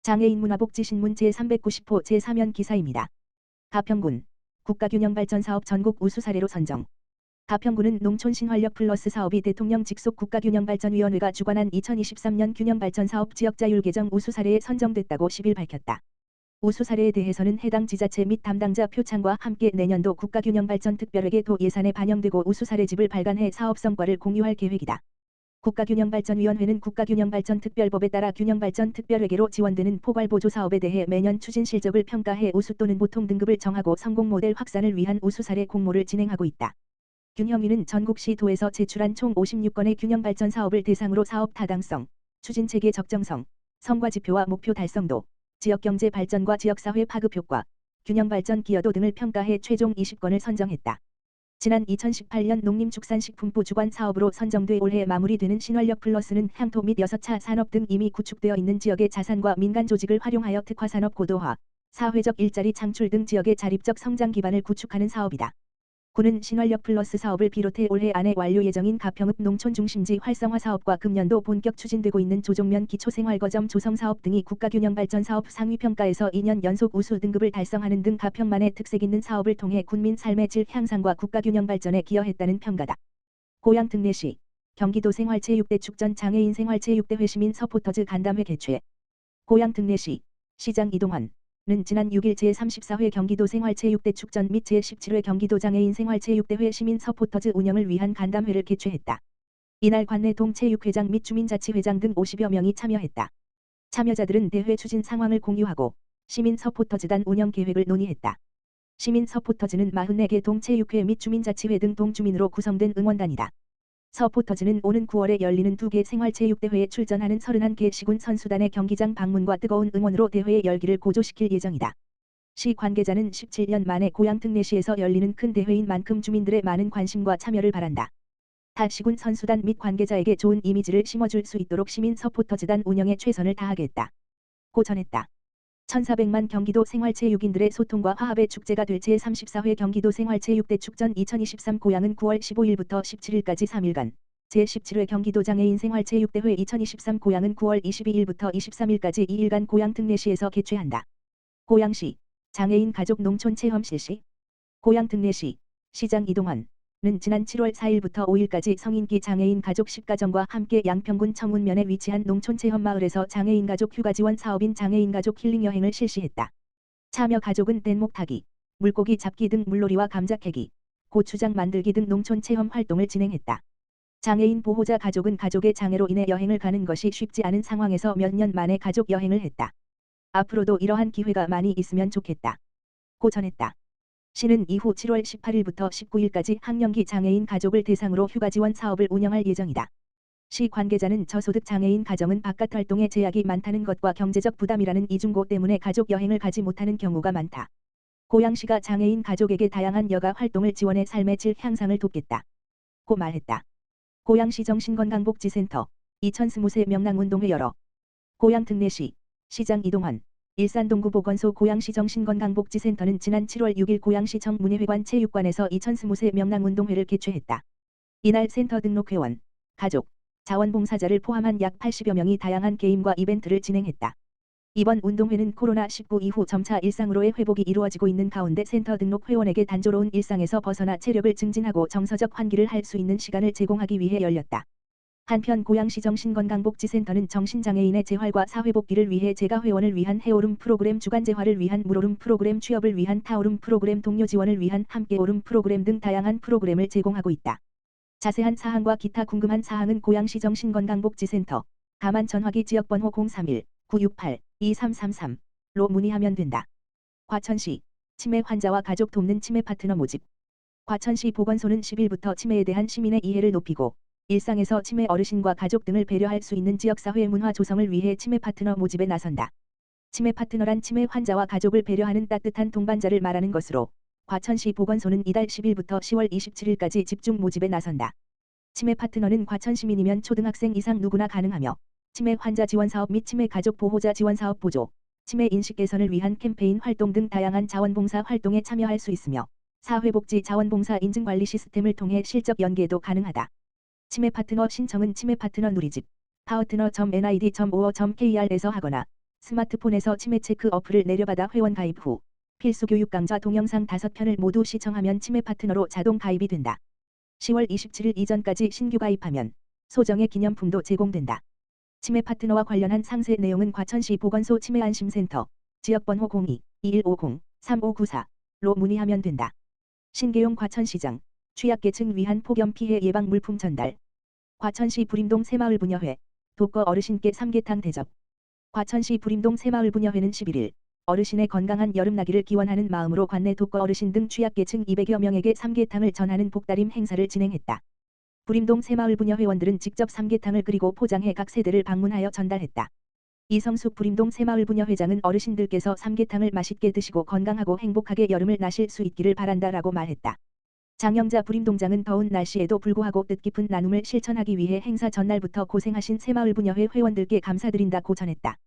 장애인 문화복지신문 제390호 제3연 기사입니다. 가평군 국가균형발전사업 전국 우수 사례로 선정. 가평군은 농촌신활력 플러스 사업이 대통령 직속 국가균형발전위원회가 주관한 2023년 균형발전사업 지역자율 개정 우수 사례에 선정됐다고 10일 밝혔다. 우수 사례에 대해서는 해당 지자체 및 담당자 표창과 함께 내년도 국가균형발전 특별회계 예산에 반영되고 우수 사례집을 발간해 사업 성과를 공유할 계획이다. 국가균형발전위원회는 국가균형발전특별법에 따라 균형발전 특별회계로 지원되는 포괄보조 사업에 대해 매년 추진 실적을 평가해 우수 또는 보통 등급을 정하고 성공 모델 확산을 위한 우수 사례 공모를 진행하고 있다. 균형위는 전국시 도에서 제출한 총 56건의 균형발전 사업을 대상으로 사업 타당성, 추진체계 적정성, 성과지표와 목표 달성도, 지역경제 발전과 지역사회 파급 효과, 균형발전 기여도 등을 평가해 최종 20건을 선정했다. 지난 2018년 농림축산식품부 주관 사업으로 선정돼 올해 마무리되는 신활력 플러스는 향토 및 6차 산업 등 이미 구축되어 있는 지역의 자산과 민간 조직을 활용하여 특화산업 고도화, 사회적 일자리 창출 등 지역의 자립적 성장 기반을 구축하는 사업이다. 군은 신활력 플러스 사업을 비롯해 올해 안에 완료 예정인 가평읍 농촌 중심지 활성화 사업과 금년도 본격 추진되고 있는 조종면 기초생활거점 조성 사업 등이 국가균형발전 사업 상위평가에서 2년 연속 우수 등급을 달성하는 등 가평만의 특색 있는 사업을 통해 군민 삶의 질 향상과 국가균형발전에 기여했다는 평가다. 고양 특례시 경기도 생활체육대 축전 장애인 생활체육대회 시민 서포터즈 간담회 개최. 고양 특례시 시장 이동환 는 지난 6일 제34회 경기도 생활체육대 축전 및 제17회 경기도 장애인 생활체육대회 시민 서포터즈 운영을 위한 간담회를 개최했다. 이날 관내 동체육회장 및 주민자치회장 등 50여 명이 참여했다. 참여자들은 대회 추진 상황을 공유하고 시민 서포터즈단 운영 계획을 논의했다. 시민 서포터즈는 44개 동체육회 및 주민자치회 등 동주민으로 구성된 응원단이다. 서포터즈는 오는 9월에 열리는 2개 생활체육대회에 출전하는 31개 시군 선수단의 경기장 방문과 뜨거운 응원으로 대회의 열기를 고조시킬 예정이다. 시 관계자는 17년 만에 고양 특례시에서 열리는 큰 대회인 만큼 주민들의 많은 관심과 참여를 바란다. 타 시군 선수단 및 관계자에게 좋은 이미지를 심어줄 수 있도록 시민 서포터즈단 운영에 최선을 다하겠다. 고 전했다. 1,400만 경기도 생활체육인들의 소통과 화합의 축제가 될 제34회 경기도 생활체육대 축전 2023 고양은 9월 15일부터 17일까지 3일간, 제17회 경기도 장애인 생활체육대회 2023 고양은 9월 22일부터 23일까지 2일간 고양 특례시에서 개최한다. 고양시 장애인 가족 농촌 체험 실시. 고양 특례시 시장 이동환 는 지난 7월 4일부터 5일까지 성인기 장애인 가족 10가정과 함께 양평군 청운면에 위치한 농촌 체험마을에서 장애인 가족 휴가 지원 사업인 장애인 가족 힐링 여행을 실시했다. 참여 가족은 뗏목 타기, 물고기 잡기 등 물놀이와 감자 캐기, 고추장 만들기 등 농촌 체험 활동을 진행했다. 장애인 보호자 가족은 가족의 장애로 인해 여행을 가는 것이 쉽지 않은 상황에서 몇 년 만에 가족 여행을 했다. 앞으로도 이러한 기회가 많이 있으면 좋겠다. 고 전했다. 시는 이후 7월 18일부터 19일까지 학령기 장애인 가족을 대상으로 휴가 지원 사업을 운영할 예정이다. 시 관계자는 저소득 장애인 가정은 바깥 활동에 제약이 많다는 것과 경제적 부담이라는 이중고 때문에 가족 여행을 가지 못하는 경우가 많다. 고양시가 장애인 가족에게 다양한 여가 활동을 지원해 삶의 질 향상을 돕겠다. 고 말했다. 고양시 정신건강복지센터 2023 명랑운동회 열어. 고양 특례시 시장 이동환 일산동구보건소 고양시 정신건강복지센터는 지난 7월 6일 고양시 정문예회관 체육관에서 2023 명랑운동회를 개최했다. 이날 센터 등록회원, 가족, 자원봉사자를 포함한 약 80여 명이 다양한 게임과 이벤트를 진행했다. 이번 운동회는 코로나19 이후 점차 일상으로의 회복이 이루어지고 있는 가운데 센터 등록 회원에게 단조로운 일상에서 벗어나 체력을 증진하고 정서적 환기를 할 수 있는 시간을 제공하기 위해 열렸다. 한편 고양시 정신건강복지센터는 정신장애인의 재활과 사회복귀를 위해 재가 회원을 위한 해오름 프로그램, 주간재활을 위한 물오름 프로그램, 취업을 위한 타오름 프로그램, 동료 지원을 위한 함께오름 프로그램 등 다양한 프로그램을 제공하고 있다. 자세한 사항과 기타 궁금한 사항은 고양시 정신건강복지센터 가만 전화기 지역번호 031-968-2333로 문의하면 된다. 과천시 치매 환자와 가족 돕는 치매 파트너 모집. 과천시 보건소는 10일부터 치매에 대한 시민의 이해를 높이고 일상에서 치매 어르신과 가족 등을 배려할 수 있는 지역사회 문화 조성을 위해 치매 파트너 모집에 나선다. 치매 파트너란 치매 환자와 가족을 배려하는 따뜻한 동반자를 말하는 것으로 과천시 보건소는 이달 10일부터 10월 27일까지 집중 모집에 나선다. 치매 파트너는 과천 시민이면 초등학생 이상 누구나 가능하며 치매 환자 지원 사업 및 치매 가족 보호자 지원 사업 보조, 치매 인식 개선을 위한 캠페인 활동 등 다양한 자원봉사 활동에 참여할 수 있으며 사회복지 자원봉사 인증관리 시스템을 통해 실적 연계도 가능하다. 치매 파트너 신청은 치매 파트너 누리집 파트너.nid.or.kr에서 하거나 스마트폰에서 치매 체크 어플을 내려받아 회원 가입 후 필수 교육 강좌 동영상 5편을 모두 시청하면 치매 파트너로 자동 가입이 된다. 10월 27일 이전까지 신규 가입하면 소정의 기념품도 제공된다. 치매 파트너와 관련한 상세 내용은 과천시 보건소 치매안심센터 지역번호 02-2150-3594로 문의하면 된다. 신계용 과천시장 취약계층 위한 폭염 피해 예방 물품 전달. 과천시 부림동 새마을 부녀회 독거 어르신께 삼계탕 대접. 과천시 부림동 새마을 부녀회는 11일 어르신의 건강한 여름나기를 기원하는 마음으로 관내 독거 어르신 등 취약계층 200여 명에게 삼계탕을 전하는 복다림 행사를 진행했다. 부림동 새마을 부녀 회원들은 직접 삼계탕을 끓이고 포장해 각 세대를 방문하여 전달했다. 이성숙 부림동 새마을 부녀 회장은 어르신들께서 삼계탕을 맛있게 드시고 건강하고 행복하게 여름을 나실 수 있기를 바란다라고 말했다. 장영자 부림동장은 더운 날씨에도 불구하고 뜻깊은 나눔을 실천하기 위해 행사 전날부터 고생하신 새마을 부녀회 회원들께 감사드린다고 전했다.